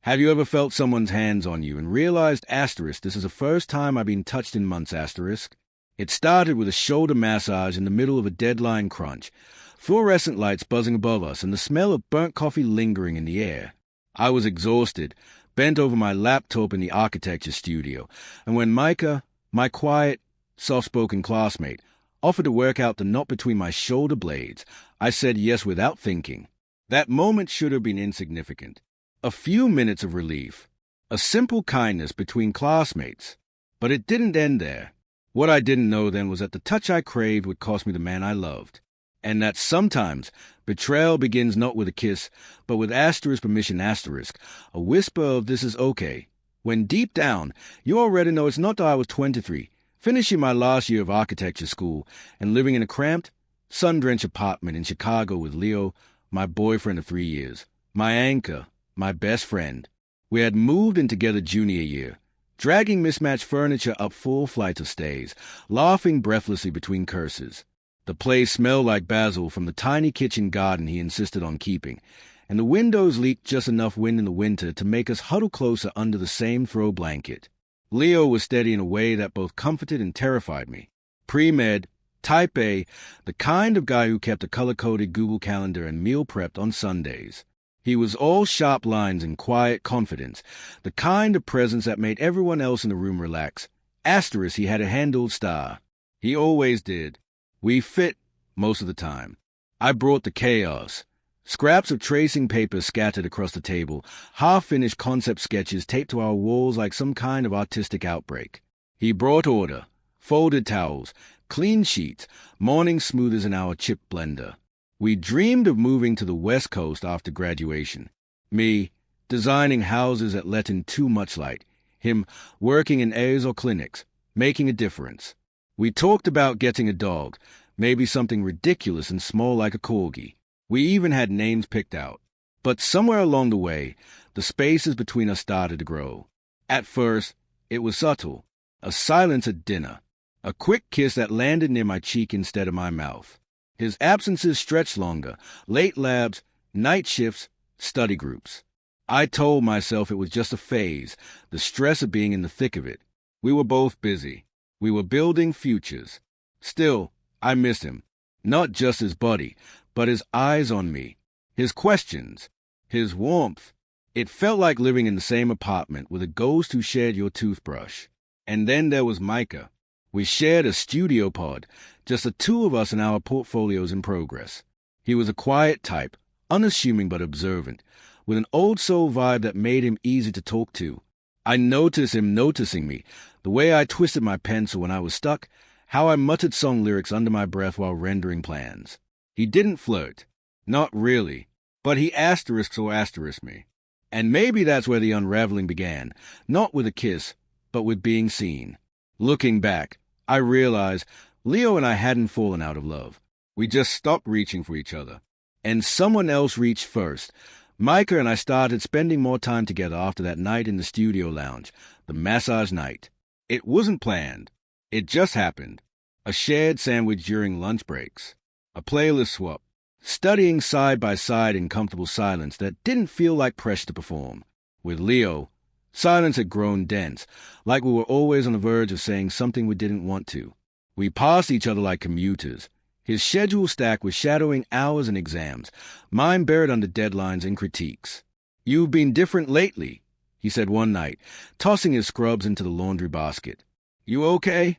Have you ever felt someone's hands on you and realized, asterisk, this is the first time I've been touched in months, asterisk? It started with a shoulder massage in the middle of a deadline crunch, fluorescent lights buzzing above us and the smell of burnt coffee lingering in the air. I was exhausted, bent over my laptop in the architecture studio, and when Micah, my quiet, soft-spoken classmate, offered to work out the knot between my shoulder blades, I said yes without thinking. That moment should have been insignificant. A few minutes of relief, a simple kindness between classmates. But it didn't end there. What I didn't know then was that the touch I craved would cost me the man I loved, and that sometimes betrayal begins not with a kiss, but with asterisk permission asterisk, a whisper of this is okay, when deep down you already know it's not that I was 23, finishing my last year of architecture school and living in a cramped, sun-drenched apartment in Chicago with Leo, my boyfriend of 3 years, my anchor, my best friend. We had moved in together junior year, dragging mismatched furniture up full flights of stairs, laughing breathlessly between curses. The place smelled like basil from the tiny kitchen garden he insisted on keeping, and the windows leaked just enough wind in the winter to make us huddle closer under the same throw blanket. Leo was steady in a way that both comforted and terrified me. Pre-med, type A, the kind of guy who kept a color-coded Google Calendar and meal prepped on Sundays. He was all sharp lines and quiet confidence, the kind of presence that made everyone else in the room relax. Asterisk, he had a handled star. He always did. We fit most of the time. I brought the chaos. Scraps of tracing paper scattered across the table, half-finished concept sketches taped to our walls like some kind of artistic outbreak. He brought order, folded towels, clean sheets, morning smoothers in our chip blender. We dreamed of moving to the West Coast after graduation. Me, designing houses that let in too much light. Him, working in A's or clinics, making a difference. We talked about getting a dog, maybe something ridiculous and small like a corgi. We even had names picked out. But somewhere along the way, the spaces between us started to grow. At first, it was subtle. A silence at dinner. A quick kiss that landed near my cheek instead of my mouth. His absences stretched longer, late labs, night shifts, study groups. I told myself it was just a phase, the stress of being in the thick of it. We were both busy. We were building futures. Still, I missed him. Not just his buddy, but his eyes on me. His questions. His warmth. It felt like living in the same apartment with a ghost who shared your toothbrush. And then there was Micah. We shared a studio pod, just the two of us and our portfolios in progress. He was a quiet type, unassuming but observant, with an old soul vibe that made him easy to talk to. I noticed him noticing me, the way I twisted my pencil when I was stuck, how I muttered song lyrics under my breath while rendering plans. He didn't flirt. Not really. But he asterisked or asterisked me. And maybe that's where the unraveling began, not with a kiss, but with being seen. Looking back, I realized Leo and I hadn't fallen out of love. We just stopped reaching for each other. And someone else reached first. Micah and I started spending more time together after that night in the studio lounge, the massage night. It wasn't planned. It just happened. A shared sandwich during lunch breaks. A playlist swap. Studying side by side in comfortable silence that didn't feel like pressure to perform. With Leo, silence had grown dense, like we were always on the verge of saying something we didn't want to. We passed each other like commuters. His schedule stacked with shadowing hours and exams, mine buried under deadlines and critiques. "You've been different lately," he said one night, tossing his scrubs into the laundry basket. "You okay?"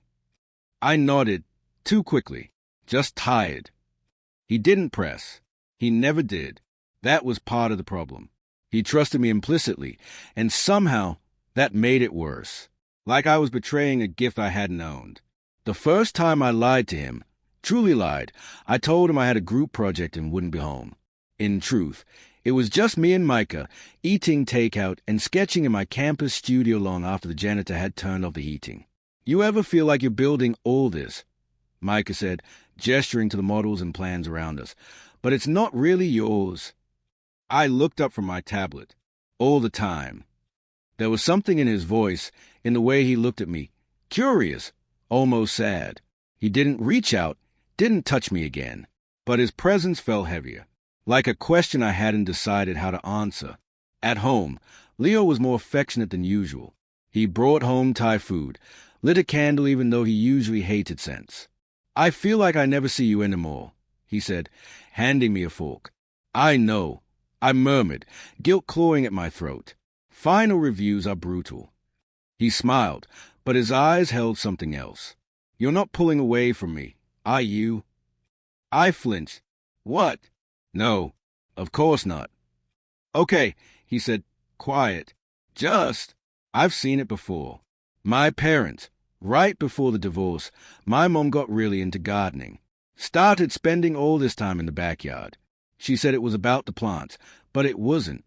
I nodded, too quickly. Just tired. He didn't press. He never did. That was part of the problem. He trusted me implicitly, and somehow that made it worse. Like I was betraying a gift I hadn't owned. The first time I lied to him, truly lied, I told him I had a group project and wouldn't be home. In truth, it was just me and Micah, eating takeout and sketching in my campus studio long after the janitor had turned off the heating. "You ever feel like you're building all this?" Micah said, gesturing to the models and plans around us. "But it's not really yours." I looked up from my tablet. All the time. There was something in his voice, in the way he looked at me. Curious, almost sad. He didn't reach out, didn't touch me again. But his presence felt heavier. Like a question I hadn't decided how to answer. At home, Leo was more affectionate than usual. He brought home Thai food, lit a candle even though he usually hated scents. "I feel like I never see you anymore," he said, handing me a fork. "I know," I murmured, guilt clawing at my throat. "Final reviews are brutal." He smiled, but his eyes held something else. "You're not pulling away from me, are you?" I flinched. "What?" "No, of course not." "Okay," he said, quiet. I've seen it before. My parents, right before the divorce, my mom got really into gardening. Started spending all this time in the backyard. She said it was about the plants, but it wasn't.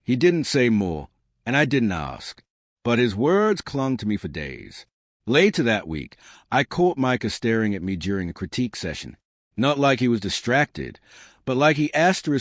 He didn't say more, and I didn't ask. But his words clung to me for days. Later that week, I caught Micah staring at me during a critique session. Not like he was distracted, but like he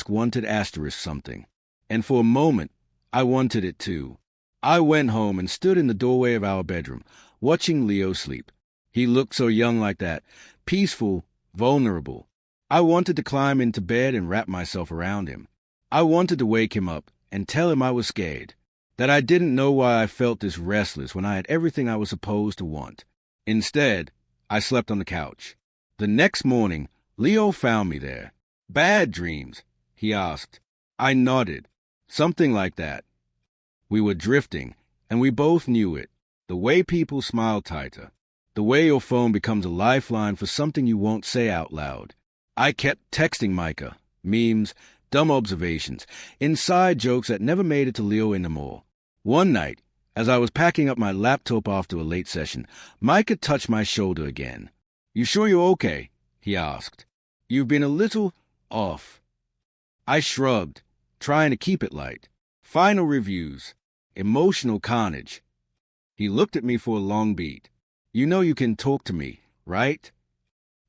wanted something. And for a moment, I wanted it too. I went home and stood in the doorway of our bedroom, watching Leo sleep. He looked so young like that, peaceful, vulnerable. I wanted to climb into bed and wrap myself around him. I wanted to wake him up and tell him I was scared, that I didn't know why I felt this restless when I had everything I was supposed to want. Instead, I slept on the couch. The next morning, Leo found me there. "Bad dreams?" he asked. I nodded. "Something like that." We were drifting, and we both knew it. The way people smile tighter. The way your phone becomes a lifeline for something you won't say out loud. I kept texting Micah. Memes, dumb observations, inside jokes that never made it to Leo anymore. One night, as I was packing up my laptop after a late session, Micah touched my shoulder again. "You sure you're okay?" he asked. "You've been a little off." I shrugged, trying to keep it light. Final reviews. Emotional carnage. He looked at me for a long beat. "You know you can talk to me, right?"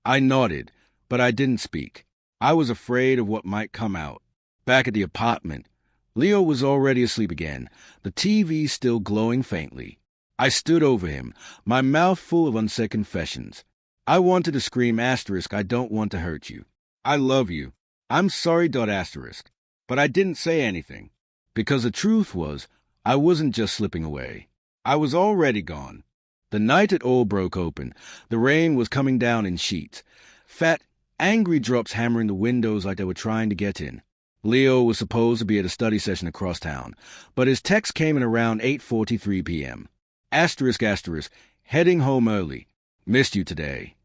I nodded, but I didn't speak. I was afraid of what might come out. Back at the apartment, Leo was already asleep again, the TV still glowing faintly. I stood over him, my mouth full of unsaid confessions. I wanted to scream "I don't want to hurt you. I love you. I'm sorry. But I didn't say anything. Because the truth was, I wasn't just slipping away. I was already gone. The night it all broke open, the rain was coming down in sheets. Fat, angry drops hammering the windows like they were trying to get in. Leo was supposed to be at a study session across town, but his text came in around 8:43 p.m. Heading home early. Missed you today.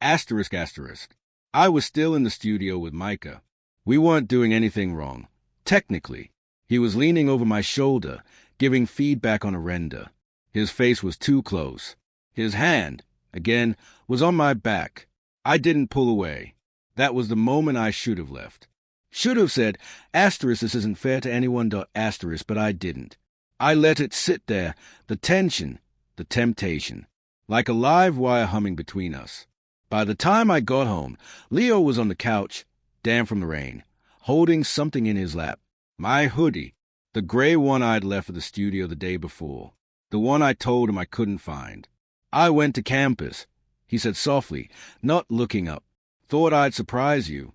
I was still in the studio with Micah. We weren't doing anything wrong. Technically. He was leaning over my shoulder, giving feedback on a render. His face was too close. His hand, again, was on my back. I didn't pull away. That was the moment I should have left. Should have said, "This isn't fair to anyone," but I didn't. I let it sit there, the tension, the temptation, like a live wire humming between us. By the time I got home, Leo was on the couch, damp from the rain, holding something in his lap. My hoodie, the gray one I'd left at the studio the day before, the one I told him I couldn't find. "I went to campus," he said softly, not looking up. "Thought I'd surprise you."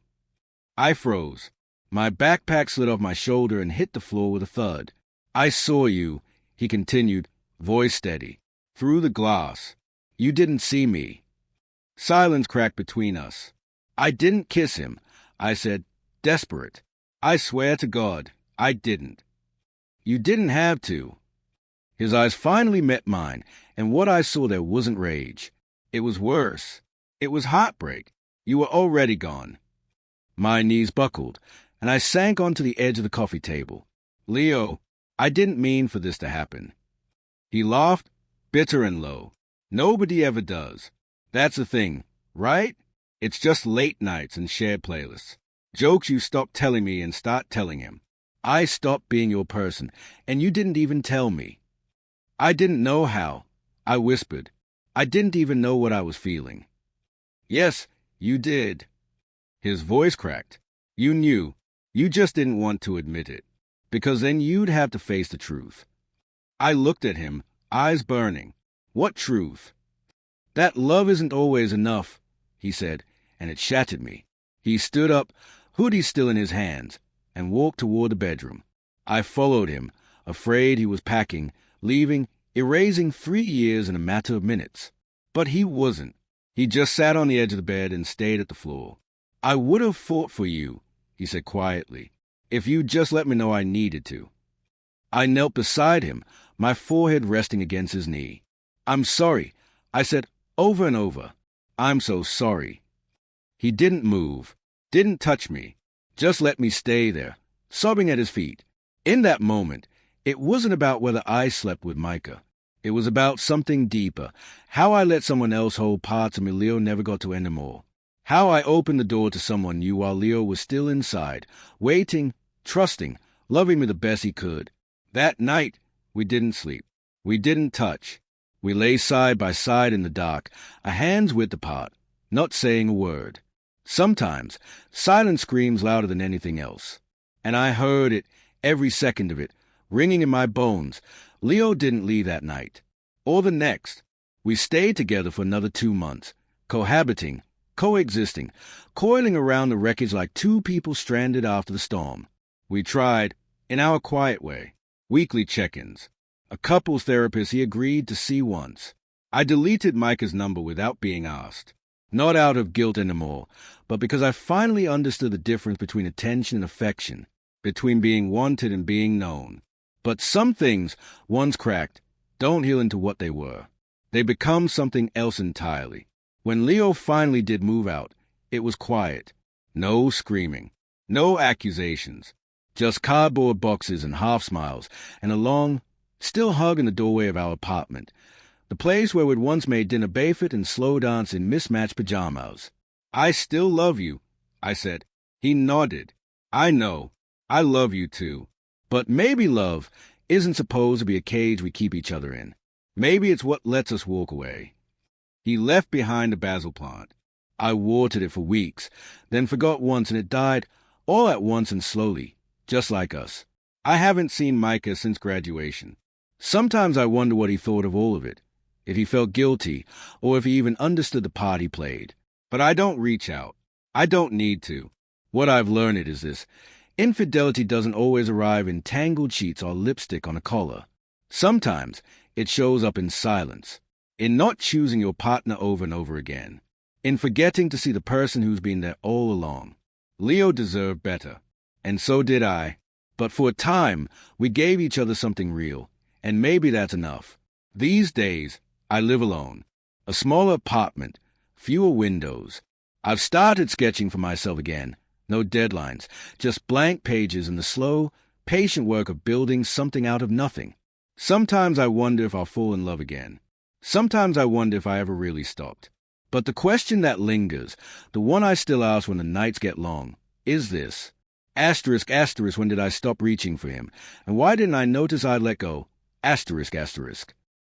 I froze. My backpack slid off my shoulder and hit the floor with a thud. "I saw you," he continued, voice steady, "through the glass. You didn't see me." Silence cracked between us. "I didn't kiss him," I said, desperate. "I swear to God, I didn't." "You didn't have to." His eyes finally met mine, and what I saw there wasn't rage. It was worse. It was heartbreak. You were already gone. My knees buckled, and I sank onto the edge of the coffee table. "Leo, I didn't mean for this to happen." He laughed, bitter and low. "Nobody ever does. That's the thing, right? It's just late nights and shared playlists. Jokes you stopped telling me and start telling him. I stopped being your person, and you didn't even tell me." "I didn't know how," I whispered. "I didn't even know what I was feeling." "Yes, you did." His voice cracked. "You knew. You just didn't want to admit it. Because then you'd have to face the truth." I looked at him, eyes burning. "What truth?" "That love isn't always enough," he said, and it shattered me. He stood up, hoodie still in his hands, and walked toward the bedroom. I followed him, afraid he was packing, leaving, erasing 3 years in a matter of minutes. But he wasn't. He just sat on the edge of the bed and stayed at the floor. "I would have fought for you," he said quietly, "if you'd just let me know I needed to." I knelt beside him, my forehead resting against his knee. "I'm sorry," I said over and over. "I'm so sorry." He didn't move, didn't touch me, just let me stay there, sobbing at his feet. In that moment, it wasn't about whether I slept with Micah. It was about something deeper, how I let someone else hold parts of me Leo never got to anymore. How I opened the door to someone new while Leo was still inside, waiting, trusting, loving me the best he could. That night, we didn't sleep. We didn't touch. We lay side by side in the dark, a hand's width apart, not saying a word. Sometimes, silence screams louder than anything else. And I heard it, every second of it, ringing in my bones. Leo didn't leave that night. Or the next. We stayed together for another 2 months, cohabiting, coexisting, coiling around the wreckage like two people stranded after the storm. We tried, in our quiet way, weekly check-ins. A couples therapist he agreed to see once. I deleted Micah's number without being asked. Not out of guilt anymore, but because I finally understood the difference between attention and affection, between being wanted and being known. But some things, once cracked, don't heal into what they were. They become something else entirely. When Leo finally did move out, it was quiet. No screaming. No accusations. Just cardboard boxes and half smiles, and a long, still hug in the doorway of our apartment. The place where we'd once made dinner barefoot and slow dance in mismatched pajamas. "I still love you," I said. He nodded. "I know. I love you too. But maybe love isn't supposed to be a cage we keep each other in. Maybe it's what lets us walk away." He left behind a basil plant. I watered it for weeks, then forgot once, and it died all at once and slowly, just like us. I haven't seen Micah since graduation. Sometimes I wonder what he thought of all of it, if he felt guilty, or if he even understood the part he played. But I don't reach out. I don't need to. What I've learned is this: infidelity doesn't always arrive in tangled sheets or lipstick on a collar. Sometimes it shows up in silence, in not choosing your partner over and over again, in forgetting to see the person who's been there all along. Leo deserved better, and so did I. But for a time, we gave each other something real, and maybe that's enough. These days, I live alone. A smaller apartment, fewer windows. I've started sketching for myself again. No deadlines, just blank pages and the slow, patient work of building something out of nothing. Sometimes I wonder if I'll fall in love again. Sometimes I wonder if I ever really stopped. But the question that lingers, the one I still ask when the nights get long, is this: asterisk, asterisk, when did I stop reaching for him? And why didn't I notice I'd let go? Asterisk, asterisk.